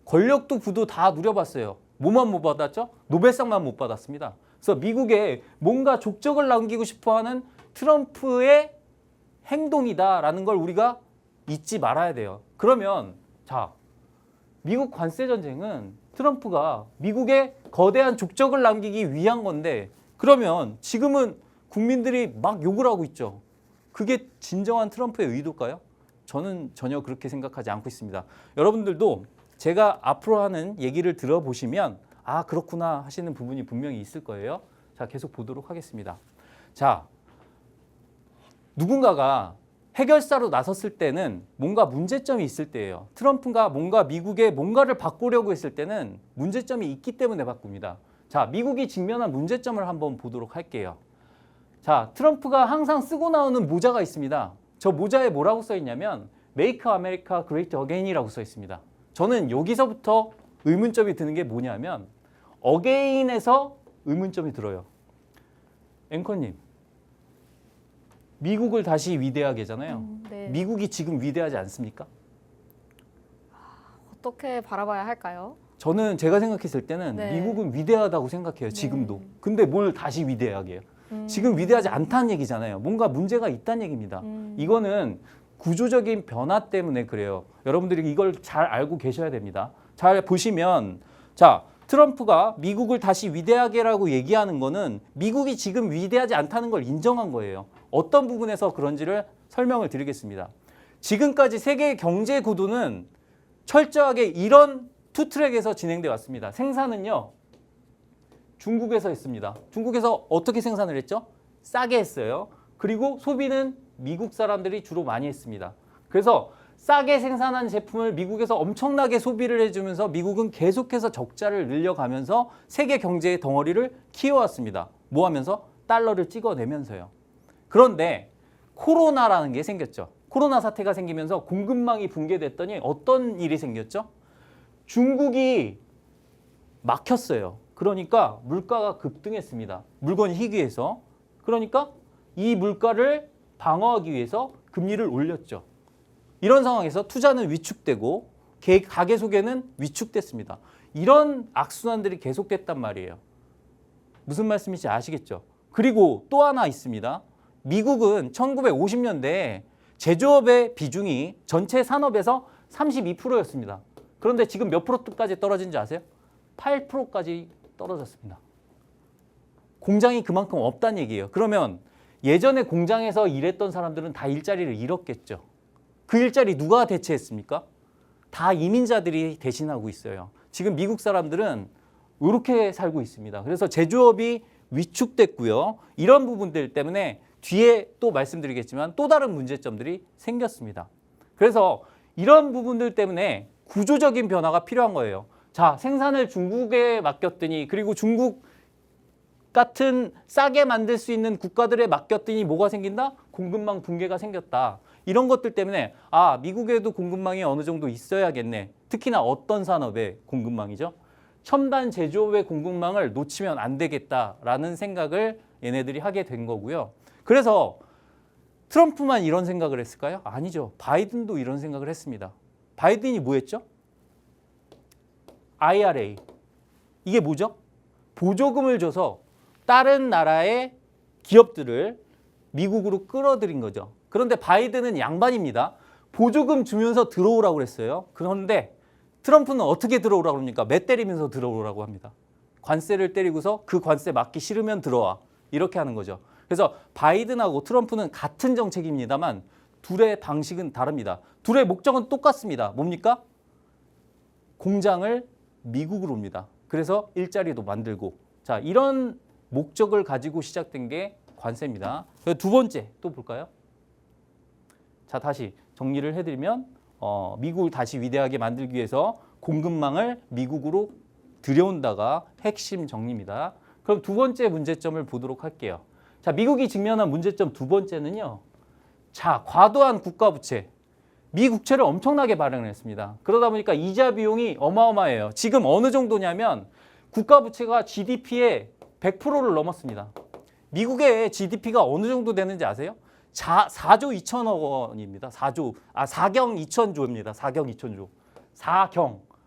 권력도 부도 다 누려봤어요. 뭐만 못 받았죠? 노벨상만 못 받았습니다. 그래서 미국에 뭔가 족적을 남기고 싶어하는 트럼프의 행동이다라는 걸 우리가 잊지 말아야 돼요. 그러면 자, 미국 관세 전쟁은 트럼프가 미국에 거대한 족적을 남기기 위한 건데 그러면 지금은 국민들이 막 욕을 하고 있죠. 그게 진정한 트럼프의 의도일까요? 저는 전혀 그렇게 생각하지 않고 있습니다. 여러분들도 제가 앞으로 하는 얘기를 들어보시면 그렇구나 하시는 부분이 분명히 있을 거예요. 자, 계속 보도록 하겠습니다. 자, 누군가가 해결사로 나섰을 때는 뭔가 문제점이 있을 때예요. 트럼프가 뭔가 미국에 뭔가를 바꾸려고 했을 때는 문제점이 있기 때문에 바꿉니다. 자, 미국이 직면한 문제점을 한번 보도록 할게요. 자, 트럼프가 항상 쓰고 나오는 모자가 있습니다. 저 모자에 뭐라고 써 있냐면 Make America Great Again이라고 써 있습니다. 저는 여기서부터 의문점이 드는 게 뭐냐면 Again에서 의문점이 들어요. 앵커님, 미국을 다시 위대하게잖아요. 네. 미국이 지금 위대하지 않습니까? 어떻게 바라봐야 할까요? 저는 제가 생각했을 때는 네. 미국은 위대하다고 생각해요. 지금도. 근데 뭘 다시 위대하게 해요? 지금 위대하지 않다는 얘기잖아요. 뭔가 문제가 있다는 얘기입니다. 이거는 구조적인 변화 때문에 그래요. 여러분들이 이걸 잘 알고 계셔야 됩니다. 잘 보시면 자, 트럼프가 미국을 다시 위대하게라고 얘기하는 거는 미국이 지금 위대하지 않다는 걸 인정한 거예요. 어떤 부분에서 그런지를 설명을 드리겠습니다. 지금까지 세계 경제 구도는 철저하게 이런 투 트랙에서 진행돼 왔습니다. 생산은요, 중국에서 했습니다. 중국에서 어떻게 생산을 했죠? 싸게 했어요. 그리고 소비는 미국 사람들이 주로 많이 했습니다. 그래서 싸게 생산한 제품을 미국에서 엄청나게 소비를 해주면서 미국은 계속해서 적자를 늘려가면서 세계 경제의 덩어리를 키워왔습니다. 뭐 하면서? 달러를 찍어내면서요. 그런데 코로나라는 게 생겼죠. 코로나 사태가 생기면서 공급망이 붕괴됐더니 어떤 일이 생겼죠? 중국이 막혔어요. 그러니까 물가가 급등했습니다. 물건이 희귀해서. 그러니까 이 물가를 방어하기 위해서 금리를 올렸죠. 이런 상황에서 투자는 위축되고 가계 소개는 위축됐습니다. 이런 악순환들이 계속됐단 말이에요. 무슨 말씀인지 아시겠죠? 그리고 또 하나 있습니다. 미국은 1950년대에 제조업의 비중이 전체 산업에서 32%였습니다. 그런데 지금 몇 프로까지 떨어진지 아세요? 8%까지 떨어졌습니다. 공장이 그만큼 없다는 얘기예요. 그러면 예전에 공장에서 일했던 사람들은 다 일자리를 잃었겠죠. 그 일자리 누가 대체했습니까? 다 이민자들이 대신하고 있어요. 지금 미국 사람들은 이렇게 살고 있습니다. 그래서 제조업이 위축됐고요. 이런 부분들 때문에 뒤에 또 말씀드리겠지만 또 다른 문제점들이 생겼습니다. 그래서 이런 부분들 때문에 구조적인 변화가 필요한 거예요. 자, 생산을 중국에 맡겼더니 그리고 중국 같은 싸게 만들 수 있는 국가들에 맡겼더니 뭐가 생긴다? 공급망 붕괴가 생겼다. 이런 것들 때문에 아, 미국에도 공급망이 어느 정도 있어야겠네. 특히나 어떤 산업의 공급망이죠? 첨단 제조업의 공급망을 놓치면 안 되겠다라는 생각을 얘네들이 하게 된 거고요. 그래서 트럼프만 이런 생각을 했을까요? 아니죠. 바이든도 이런 생각을 했습니다. 바이든이 뭐 했죠? IRA. 이게 뭐죠? 보조금을 줘서 다른 나라의 기업들을 미국으로 끌어들인 거죠. 그런데 바이든은 양반입니다. 보조금 주면서 들어오라고 그랬어요. 그런데 트럼프는 어떻게 들어오라고 합니까? 매 때리면서 들어오라고 합니다. 관세를 때리고서 그 관세 맞기 싫으면 들어와. 이렇게 하는 거죠. 그래서 바이든하고 트럼프는 같은 정책입니다만 둘의 방식은 다릅니다. 둘의 목적은 똑같습니다. 뭡니까? 공장을 미국으로 옵니다. 그래서 일자리도 만들고. 자, 이런 목적을 가지고 시작된 게 관세입니다. 두 번째 또 볼까요? 자, 다시 정리를 해드리면 미국을 다시 위대하게 만들기 위해서 공급망을 미국으로 들여온다가 핵심 정리입니다. 그럼 두 번째 문제점을 보도록 할게요. 자, 미국이 직면한 문제점 두 번째는요. 자, 과도한 국가 부채. 미 국채를 엄청나게 발행했습니다. 그러다 보니까 이자 비용이 어마어마해요. 지금 어느 정도냐면 국가 부채가 GDP의 100%를 넘었습니다. 미국의 GDP가 어느 정도 되는지 아세요? 4조 2천억 원입니다. 4경 2천조입니다. 4경 2천조.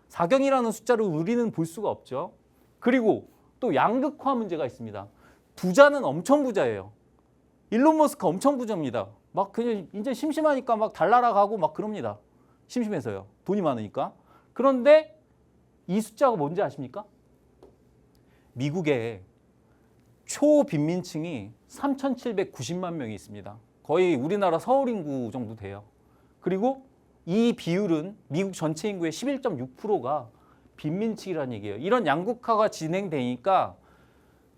4경이라는 숫자를 우리는 볼 수가 없죠. 그리고 또 양극화 문제가 있습니다. 부자는 엄청 부자예요. 일론 머스크 엄청 부자입니다. 막 그냥 이제 심심하니까 막 달나라 가고 막 그럽니다. 심심해서요. 돈이 많으니까. 그런데 이 숫자가 뭔지 아십니까? 미국에 초빈민층이 3,790만 명이 있습니다. 거의 우리나라 서울 인구 정도 돼요. 그리고 이 비율은 미국 전체 인구의 11.6%가 빈민층이라는 얘기예요. 이런 양극화가 진행되니까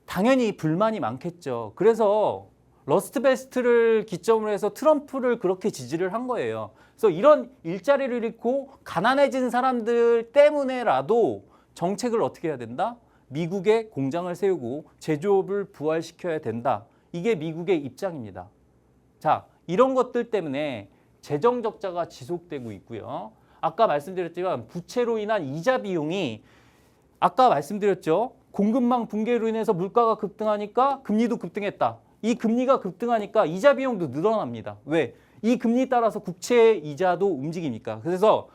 당연히 불만이 많겠죠. 그래서 러스트 베스트를 기점으로 해서 트럼프를 그렇게 지지를 한 거예요. 그래서 이런 일자리를 잃고 가난해진 사람들 때문에라도 정책을 어떻게 해야 된다? 미국에 공장을 세우고 제조업을 부활시켜야 된다. 이게 미국의 입장입니다. 자, 이런 것들 때문에 재정 적자가 지속되고 있고요. 아까 말씀드렸지만 부채로 인한 이자 비용이 아까 말씀드렸죠. 공급망 붕괴로 인해서 물가가 급등하니까 금리도 급등했다. 이 금리가 급등하니까 이자 비용도 늘어납니다. 왜? 이 금리 따라서 국채 이자도 움직이니까. 그래서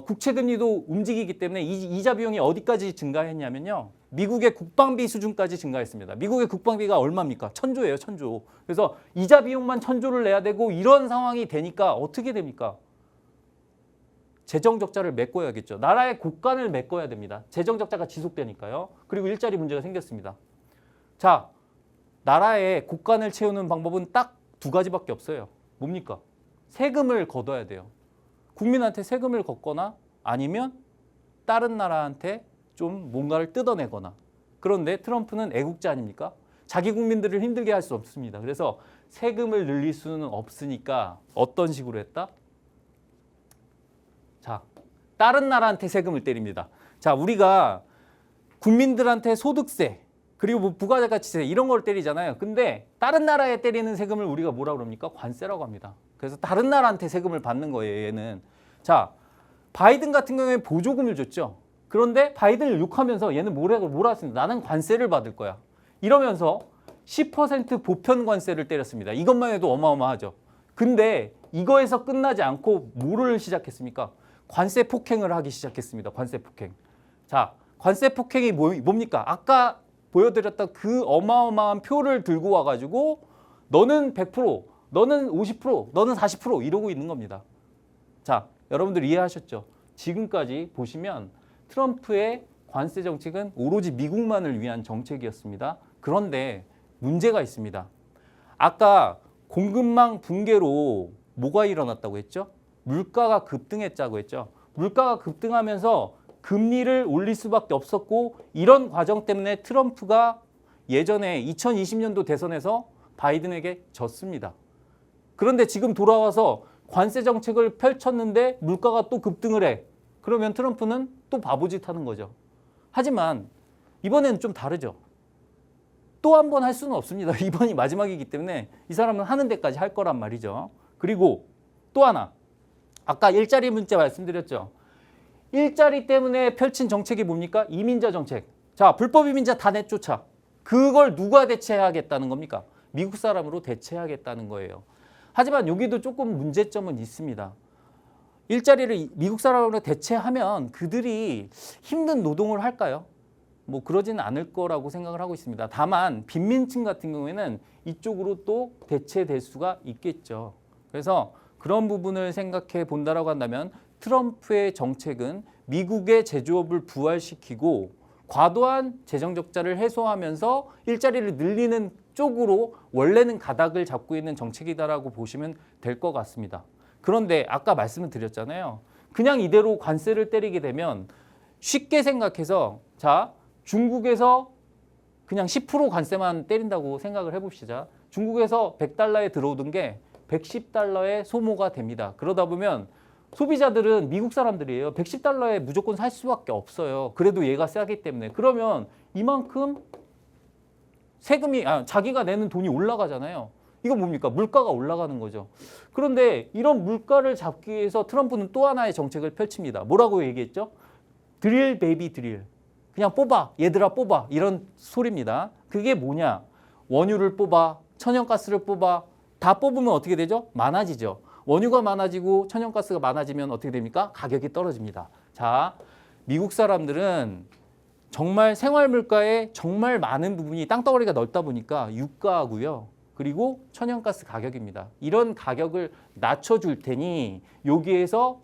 국채 금리도 움직이기 때문에 이자 비용이 어디까지 증가했냐면요. 미국의 국방비 수준까지 증가했습니다. 미국의 국방비가 얼마입니까? 1,000조예요, 1,000조. 그래서 이자 비용만 1,000조를 내야 되고 이런 상황이 되니까 어떻게 됩니까? 재정 적자를 메꿔야겠죠. 나라의 국간을 메꿔야 됩니다. 재정 적자가 지속되니까요. 그리고 일자리 문제가 생겼습니다. 자, 나라의 국간을 채우는 방법은 딱 두 가지밖에 없어요. 뭡니까? 세금을 걷어야 돼요. 국민한테 세금을 걷거나 아니면 다른 나라한테 좀 뭔가를 뜯어내거나. 그런데 트럼프는 애국자 아닙니까? 자기 국민들을 힘들게 할 수 없습니다. 그래서 세금을 늘릴 수는 없으니까 어떤 식으로 했다? 자, 다른 나라한테 세금을 때립니다. 자, 우리가 국민들한테 소득세 그리고 뭐 부가가치세 이런 걸 때리잖아요. 근데 다른 나라에 때리는 세금을 우리가 뭐라 그럽니까? 관세라고 합니다. 그래서 다른 나라한테 세금을 받는 거예요, 얘는. 자, 바이든 같은 경우에 보조금을 줬죠. 그런데 바이든을 욕하면서 얘는 뭐라 했습니까? 나는 관세를 받을 거야. 이러면서 10% 보편 관세를 때렸습니다. 이것만 해도 어마어마하죠. 근데 이거에서 끝나지 않고 뭐를 시작했습니까? 관세 폭행을 하기 시작했습니다. 관세 폭행. 자, 관세 폭행이 뭡니까? 아까 보여드렸던 그 어마어마한 표를 들고 와가지고 너는 100%, 너는 50%, 너는 40% 이러고 있는 겁니다. 자, 여러분들 이해하셨죠? 지금까지 보시면 트럼프의 관세 정책은 오로지 미국만을 위한 정책이었습니다. 그런데 문제가 있습니다. 아까 공급망 붕괴로 뭐가 일어났다고 했죠? 물가가 급등했다고 했죠. 물가가 급등하면서 금리를 올릴 수밖에 없었고 이런 과정 때문에 트럼프가 예전에 2020년도 대선에서 바이든에게 졌습니다. 그런데 지금 돌아와서 관세 정책을 펼쳤는데 물가가 또 급등을 해. 그러면 트럼프는 또 바보짓 하는 거죠. 하지만 이번에는 좀 다르죠. 또 한 번 할 수는 없습니다. 이번이 마지막이기 때문에 이 사람은 하는 데까지 할 거란 말이죠. 그리고 또 하나. 아까 일자리 문제 말씀드렸죠. 일자리 때문에 펼친 정책이 뭡니까? 이민자 정책. 자, 불법 이민자 다 내쫓아. 그걸 누가 대체하겠다는 겁니까? 미국 사람으로 대체하겠다는 거예요. 하지만 여기도 조금 문제점은 있습니다. 일자리를 미국 사람으로 대체하면 그들이 힘든 노동을 할까요? 뭐 그러지는 않을 거라고 생각을 하고 있습니다. 다만 빈민층 같은 경우에는 이쪽으로 또 대체될 수가 있겠죠. 그래서 그런 부분을 생각해 본다라고 한다면 트럼프의 정책은 미국의 제조업을 부활시키고 과도한 재정 적자를 해소하면서 일자리를 늘리는 쪽으로 원래는 가닥을 잡고 있는 정책이다라고 보시면 될 것 같습니다. 그런데 아까 말씀을 드렸잖아요. 그냥 이대로 관세를 때리게 되면 쉽게 생각해서 자, 중국에서 그냥 10% 관세만 때린다고 생각을 해봅시다. 중국에서 100달러에 들어오던 게 110달러에 소모가 됩니다. 그러다 보면 소비자들은 미국 사람들이에요. 110달러에 무조건 살 수밖에 없어요. 그래도 얘가 싸기 때문에. 그러면 이만큼 세금이 자기가 내는 돈이 올라가잖아요. 이거 뭡니까? 물가가 올라가는 거죠. 그런데 이런 물가를 잡기 위해서 트럼프는 또 하나의 정책을 펼칩니다. 뭐라고 얘기했죠? 드릴 베이비 드릴. 그냥 뽑아. 얘들아 뽑아. 이런 소리입니다. 그게 뭐냐? 원유를 뽑아. 천연가스를 뽑아. 다 뽑으면 어떻게 되죠? 많아지죠. 원유가 많아지고 천연가스가 많아지면 어떻게 됩니까? 가격이 떨어집니다. 자, 미국 사람들은 정말 생활 물가에 정말 많은 부분이 땅덩어리가 넓다 보니까 유가고요. 그리고 천연가스 가격입니다. 이런 가격을 낮춰줄 테니 여기에서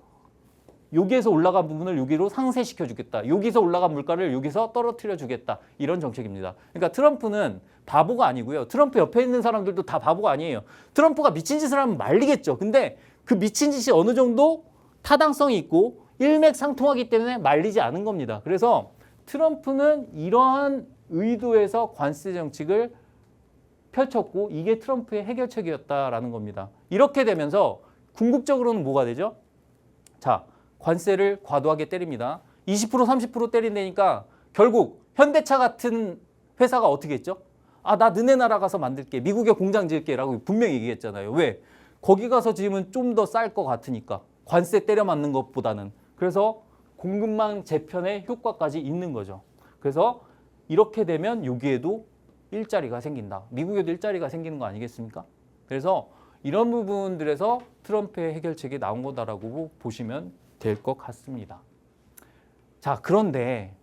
올라간 부분을 여기로 상쇄시켜 주겠다. 여기서 올라간 물가를 여기서 떨어뜨려 주겠다. 이런 정책입니다. 그러니까 트럼프는 바보가 아니고요. 트럼프 옆에 있는 사람들도 다 바보가 아니에요. 트럼프가 미친 짓을 하면 말리겠죠. 근데 그 미친 짓이 어느 정도 타당성이 있고 일맥상통하기 때문에 말리지 않은 겁니다. 그래서 트럼프는 이러한 의도에서 관세 정책을 펼쳤고 이게 트럼프의 해결책이었다라는 겁니다. 이렇게 되면서 궁극적으로는 뭐가 되죠? 자, 관세를 과도하게 때립니다. 20% 30% 때린다니까 결국 현대차 같은 회사가 어떻게 했죠? 나 너네 나라 가서 만들게. 미국에 공장 지을게 라고 분명히 얘기했잖아요. 왜? 거기 가서 지으면 좀 더 쌀 것 같으니까. 관세 때려 맞는 것보다는. 그래서 공급망 재편의 효과까지 있는 거죠. 그래서 이렇게 되면 여기에도 일자리가 생긴다. 미국에도 일자리가 생기는 거 아니겠습니까? 그래서 이런 부분들에서 트럼프의 해결책이 나온 거다라고 보시면 될 것 같습니다. 자, 그런데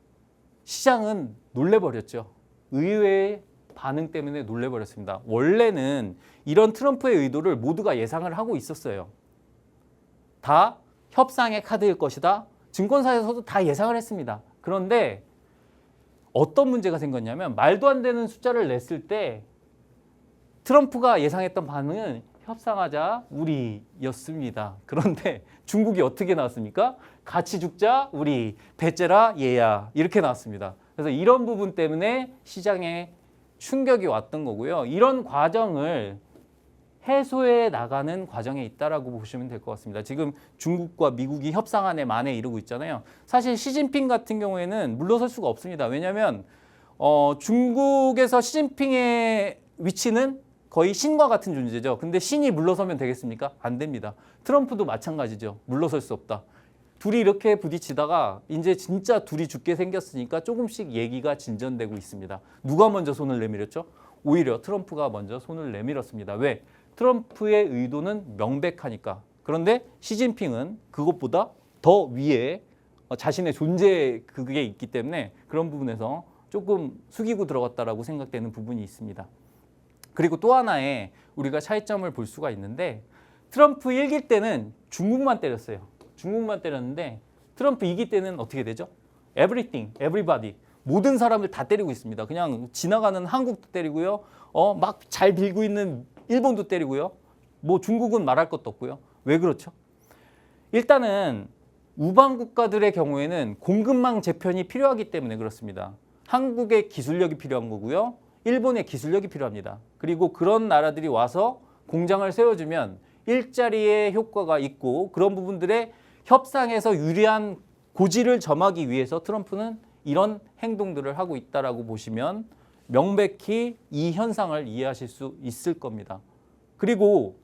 시장은 놀래버렸죠. 의외의 반응 때문에 놀래버렸습니다. 원래는 이런 트럼프의 의도를 모두가 예상을 하고 있었어요. 다 협상의 카드일 것이다. 증권사에서도 다 예상을 했습니다. 그런데 어떤 문제가 생겼냐면 말도 안 되는 숫자를 냈을 때 트럼프가 예상했던 반응은 협상하자 우리였습니다. 그런데 중국이 어떻게 나왔습니까? 같이 죽자 우리, 배째라 얘야 이렇게 나왔습니다. 그래서 이런 부분 때문에 시장에 충격이 왔던 거고요. 이런 과정을 해소해 나가는 과정에 있다라고 보시면 될 것 같습니다. 지금 중국과 미국이 협상안에 만에 이르고 있잖아요. 사실 시진핑 같은 경우에는 물러설 수가 없습니다. 왜냐하면 중국에서 시진핑의 위치는 거의 신과 같은 존재죠. 근데 신이 물러서면 되겠습니까? 안 됩니다. 트럼프도 마찬가지죠. 물러설 수 없다. 둘이 이렇게 부딪히다가 이제 진짜 둘이 죽게 생겼으니까 조금씩 얘기가 진전되고 있습니다. 누가 먼저 손을 내밀었죠? 오히려 트럼프가 먼저 손을 내밀었습니다. 왜? 트럼프의 의도는 명백하니까. 그런데 시진핑은 그것보다 더 위에 자신의 존재 그게 있기 때문에 그런 부분에서 조금 숙이고 들어갔다라고 생각되는 부분이 있습니다. 그리고 또 하나의 우리가 차이점을 볼 수가 있는데 트럼프 1기 때는 중국만 때렸어요. 중국만 때렸는데 트럼프 2기 때는 어떻게 되죠? Everything, everybody. 모든 사람을 다 때리고 있습니다. 그냥 지나가는 한국도 때리고요. 막 잘 빌고 있는 일본도 때리고요. 뭐 중국은 말할 것도 없고요. 왜 그렇죠? 일단은 우방 국가들의 경우에는 공급망 재편이 필요하기 때문에 그렇습니다. 한국의 기술력이 필요한 거고요. 일본의 기술력이 필요합니다. 그리고 그런 나라들이 와서 공장을 세워주면 일자리의 효과가 있고 그런 부분들의 협상에서 유리한 고지를 점하기 위해서 트럼프는 이런 행동들을 하고 있다라고 보시면 명백히 이 현상을 이해하실 수 있을 겁니다. 그리고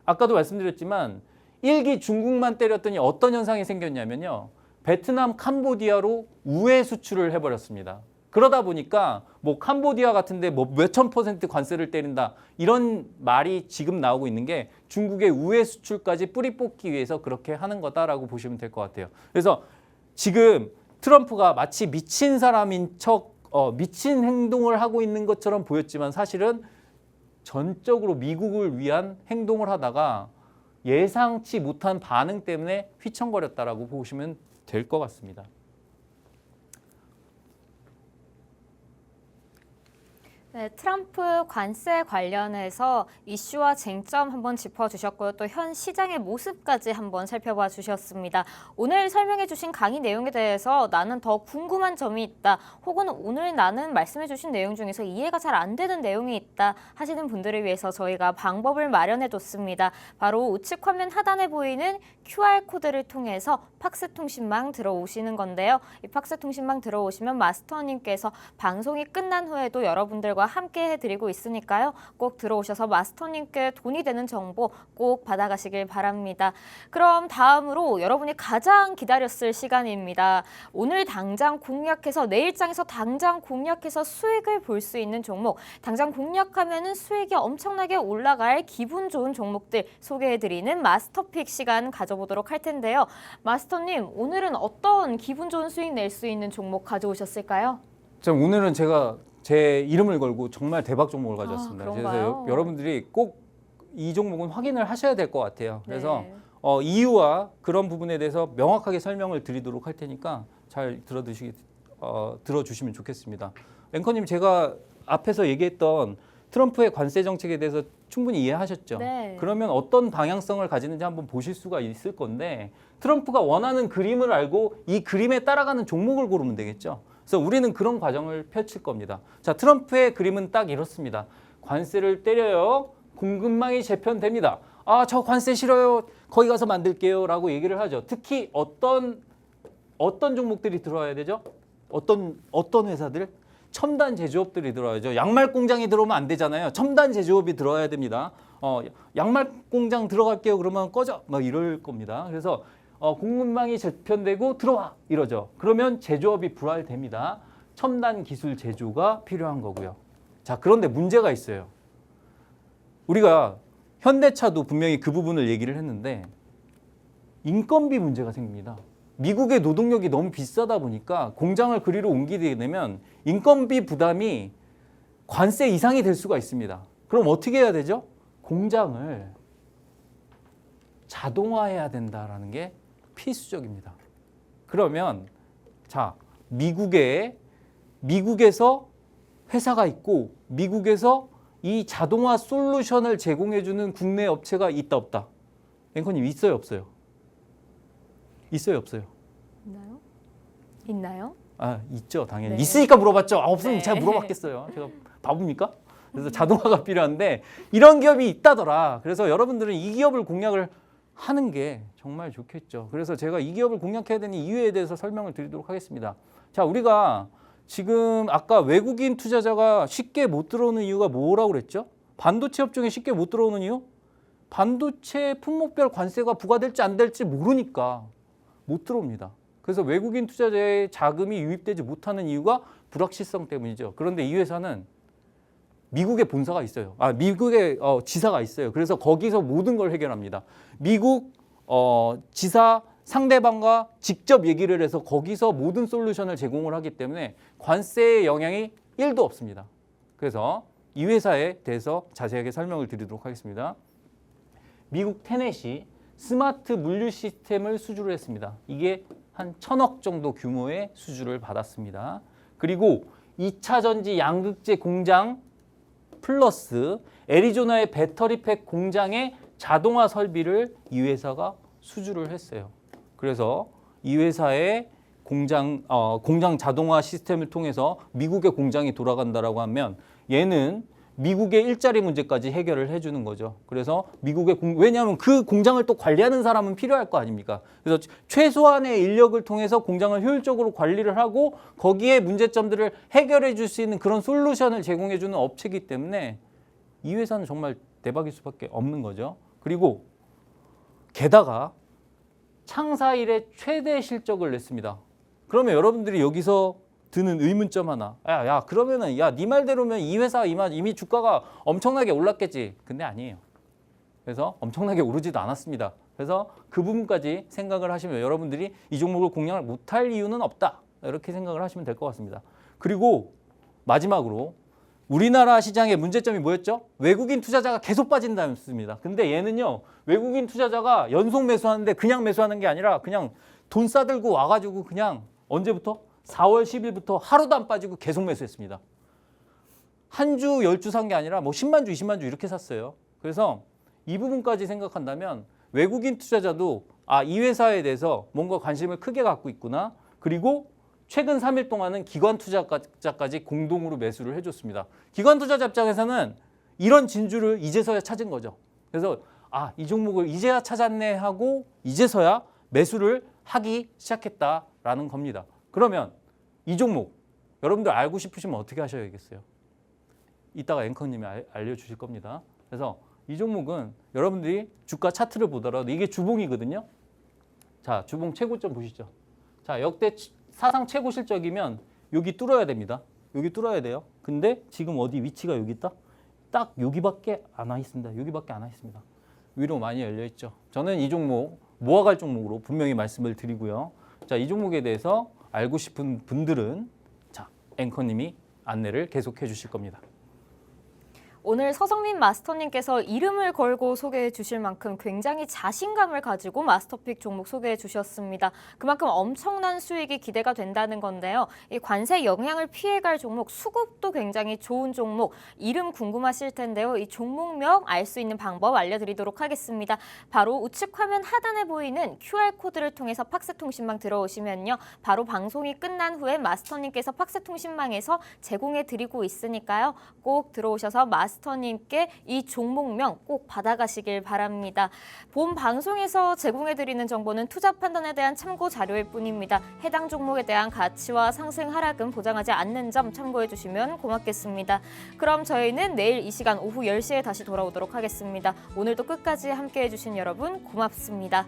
아까도 말씀드렸지만 1기 중국만 때렸더니 어떤 현상이 생겼냐면요. 베트남, 캄보디아로 우회 수출을 해버렸습니다. 그러다 보니까 뭐 캄보디아 같은데 뭐 몇천 % 관세를 때린다 이런 말이 지금 나오고 있는 게 중국의 우회 수출까지 뿌리 뽑기 위해서 그렇게 하는 거다라고 보시면 될 것 같아요. 그래서 지금 트럼프가 마치 미친 사람인 척 미친 행동을 하고 있는 것처럼 보였지만 사실은 전적으로 미국을 위한 행동을 하다가 예상치 못한 반응 때문에 휘청거렸다라고 보시면 될 것 같습니다. 네, 트럼프 관세 관련해서 이슈와 쟁점 한번 짚어주셨고요. 또 현 시장의 모습까지 한번 살펴봐 주셨습니다. 오늘 설명해 주신 강의 내용에 대해서 나는 더 궁금한 점이 있다. 혹은 오늘 나는 말씀해 주신 내용 중에서 이해가 잘 안 되는 내용이 있다 하시는 분들을 위해서 저희가 방법을 마련해 뒀습니다. 바로 우측 화면 하단에 보이는 QR코드를 통해서 팍스통신망 들어오시는 건데요. 이 팍스통신망 들어오시면 마스터님께서 방송이 끝난 후에도 여러분들과 함께 해드리고 있으니까요. 꼭 들어오셔서 마스터님께 돈이 되는 정보 꼭 받아가시길 바랍니다. 그럼 다음으로 여러분이 가장 기다렸을 시간입니다. 오늘 당장 공략해서 내일장에서 당장 공략해서 수익을 볼 수 있는 종목, 당장 공략하면은 수익이 엄청나게 올라갈 기분 좋은 종목들 소개해드리는 마스터픽 시간 가져보도록 할 텐데요. 마스터님, 오늘은 어떤 기분 좋은 수익 낼 수 있는 종목 가져오셨을까요? 자, 오늘은 제가 제 이름을 걸고 정말 대박 종목을 가져왔습니다. 그래서 여러분들이 꼭 이 종목은 확인을 하셔야 될 것 같아요. 그래서 네. 이유와 그런 부분에 대해서 명확하게 설명을 드리도록 할 테니까 잘 들어주시면 좋겠습니다. 앵커님, 제가 앞에서 얘기했던 트럼프의 관세 정책에 대해서 충분히 이해하셨죠? 네. 그러면 어떤 방향성을 가지는지 한번 보실 수가 있을 건데 트럼프가 원하는 그림을 알고 이 그림에 따라가는 종목을 고르면 되겠죠. 그래서 우리는 그런 과정을 펼칠 겁니다. 자, 트럼프의 그림은 딱 이렇습니다. 관세를 때려요. 공급망이 재편됩니다. 아, 저 관세 싫어요. 거기 가서 만들게요. 라고 얘기를 하죠. 특히 어떤 종목들이 들어와야 되죠? 어떤 회사들? 첨단 제조업들이 들어와야죠. 양말 공장이 들어오면 안 되잖아요. 첨단 제조업이 들어와야 됩니다. 양말 공장 들어갈게요. 그러면 꺼져. 막 이럴 겁니다. 그래서 공급망이 재편되고 들어와 이러죠. 그러면 제조업이 불활됩니다. 첨단 기술 제조가 필요한 거고요. 자, 그런데 문제가 있어요. 우리가 현대차도 분명히 그 부분을 얘기를 했는데 인건비 문제가 생깁니다. 미국의 노동력이 너무 비싸다 보니까 공장을 그리로 옮기게 되면 인건비 부담이 관세 이상이 될 수가 있습니다. 그럼 어떻게 해야 되죠? 공장을 자동화해야 된다라는 게 필수적입니다. 그러면 자, 미국에서 회사가 있고 미국에서 이 자동화 솔루션을 제공해주는 국내 업체가 있다 없다? 앵커님, 있어요 없어요? 있어요 없어요? 있나요? 아, 있죠 당연히. 네. 있으니까 물어봤죠. 없으면 네. 제가 물어봤겠어요. 제가 바보입니까? 그래서 자동화가 필요한데 이런 기업이 있다더라. 그래서 여러분들은 이 기업을 공략을 하는 게 정말 좋겠죠. 그래서 제가 이 기업을 공략해야 되는 이유에 대해서 설명을 드리도록 하겠습니다. 자, 우리가 지금 아까 외국인 투자자가 쉽게 못 들어오는 이유가 뭐라고 그랬죠? 반도체 업종에 쉽게 못 들어오는 이유? 반도체 품목별 관세가 부과될지 안 될지 모르니까 못 들어옵니다. 그래서 외국인 투자자의 자금이 유입되지 못하는 이유가 불확실성 때문이죠. 그런데 이 회사는 미국에 본사가 있어요. 미국에 지사가 있어요. 그래서 거기서 모든 걸 해결합니다. 미국 지사 상대방과 직접 얘기를 해서 거기서 모든 솔루션을 제공을 하기 때문에 관세의 영향이 1도 없습니다. 그래서 이 회사에 대해서 자세하게 설명을 드리도록 하겠습니다. 미국 테넷이 스마트 물류 시스템을 수주를 했습니다. 이게 한 1,000억 정도 규모의 수주를 받았습니다. 그리고 2차 전지 양극재 공장 플러스 애리조나의 배터리팩 공장의 자동화 설비를 이 회사가 수주를 했어요. 그래서 이 회사의 공장 자동화 시스템을 통해서 미국의 공장이 돌아간다라고 하면 얘는 미국의 일자리 문제까지 해결을 해주는 거죠. 그래서 왜냐하면 그 공장을 또 관리하는 사람은 필요할 거 아닙니까? 그래서 최소한의 인력을 통해서 공장을 효율적으로 관리를 하고 거기에 문제점들을 해결해 줄 수 있는 그런 솔루션을 제공해 주는 업체이기 때문에 이 회사는 정말 대박일 수밖에 없는 거죠. 그리고 게다가 창사 이래 최대 실적을 냈습니다. 그러면 여러분들이 여기서 드는 의문점 하나. 그러면은 네 말대로면 이 회사 이미 주가가 엄청나게 올랐겠지. 근데 아니에요. 그래서 엄청나게 오르지도 않았습니다. 그래서 그 부분까지 생각을 하시면 여러분들이 이 종목을 공략을 못할 이유는 없다. 이렇게 생각을 하시면 될 것 같습니다. 그리고 마지막으로 우리나라 시장의 문제점이 뭐였죠? 외국인 투자자가 계속 빠진다였습니다. 근데 얘는요, 외국인 투자자가 연속 매수하는데 그냥 매수하는 게 아니라 그냥 돈 싸들고 와가지고 그냥 언제부터? 4월 10일부터 하루도 안 빠지고 계속 매수했습니다. 한 주, 10주 산 게 아니라 뭐 10만 주, 20만 주 이렇게 샀어요. 그래서 이 부분까지 생각한다면 외국인 투자자도 이 회사에 대해서 뭔가 관심을 크게 갖고 있구나. 그리고 최근 3일 동안은 기관 투자자까지 공동으로 매수를 해줬습니다. 기관 투자자 입장에서는 이런 진주를 이제서야 찾은 거죠. 그래서 이 종목을 이제야 찾았네 하고 이제서야 매수를 하기 시작했다라는 겁니다. 그러면 이 종목 여러분들 알고 싶으시면 어떻게 하셔야겠어요? 이따가 앵커님이 알려주실 겁니다. 그래서 이 종목은 여러분들이 주가 차트를 보더라도 이게 주봉이거든요. 자, 주봉 최고점 보시죠. 자, 역대 사상 최고 실적이면 여기 뚫어야 됩니다. 여기 뚫어야 돼요. 근데 지금 어디 위치가 여기 있다? 딱 여기밖에 안 와 있습니다. 여기밖에 안 와 있습니다. 위로 많이 열려 있죠. 저는 이 종목 모아갈 종목으로 분명히 말씀을 드리고요. 자, 이 종목에 대해서 알고 싶은 분들은 앵커님이 안내를 계속해 주실 겁니다. 오늘 서성민 마스터님께서 이름을 걸고 소개해 주실 만큼 굉장히 자신감을 가지고 마스터픽 종목 소개해 주셨습니다. 그만큼 엄청난 수익이 기대가 된다는 건데요. 이 관세 영향을 피해갈 종목, 수급도 굉장히 좋은 종목, 이름 궁금하실 텐데요. 이 종목명 알 수 있는 방법 알려드리도록 하겠습니다. 바로 우측 화면 하단에 보이는 QR코드를 통해서 팍스통신망 들어오시면요. 바로 방송이 끝난 후에 마스터님께서 팍스통신망에서 제공해 드리고 있으니까요. 꼭 들어오셔서 마스터님께 이 종목명 꼭 받아가시길 바랍니다. 본 방송에서 제공해드리는 정보는 투자 판단에 대한 참고 자료일 뿐입니다. 해당 종목에 대한 가치와 상승 하락은 보장하지 않는 점 참고해주시면 고맙겠습니다. 그럼 저희는 내일 이 시간 오후 10시에 다시 돌아오도록 하겠습니다. 오늘도 끝까지 함께해주신 여러분 고맙습니다.